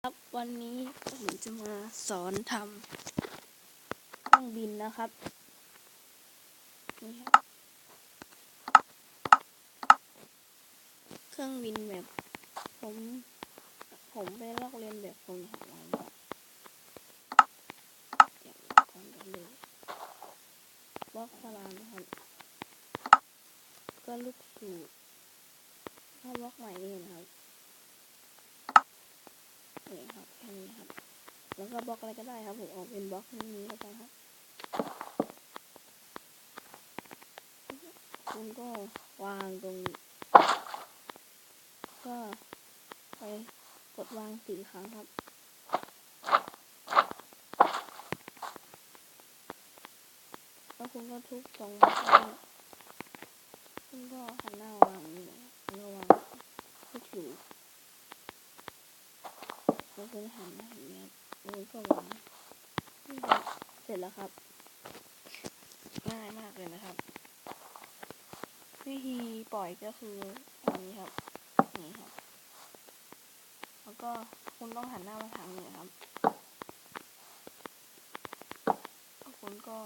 ครับวันนี้ผมจะมาสอนทำเครื่องบินนะครับนี่ครับเครื่องบินแบบผมไปลอกเรียนแบบคนทำมาอย่างก่อนเลยบล็อกพารามนะครับก็ลูกสูบถ้าบล็อกใหม่นี่นะครับนี่ครับแค่นี้ครับแล้วก็บล็อกอะไรก็ได้ครับผมออกเป็นบล็อกนี้แล้วกันครับคุณก็วางตรงนี้ก็ไปกดวาง4 ครั้งครับแล้วคุณก็ทุบตรงนี้คุณก็หันหน้าวางนี่แล้ววางลูกสูบแล้วคุณหันอย่างเงี้ยแล้วก็วางนี่ครับเสร็จแล้วครับง่ายมากเลยนะครับวิธีปล่อยก็คืออันนี้ครับนี่ครับแล้วก็คุณต้องหันหน้ามาทางนี้ครับแล้วคุณก็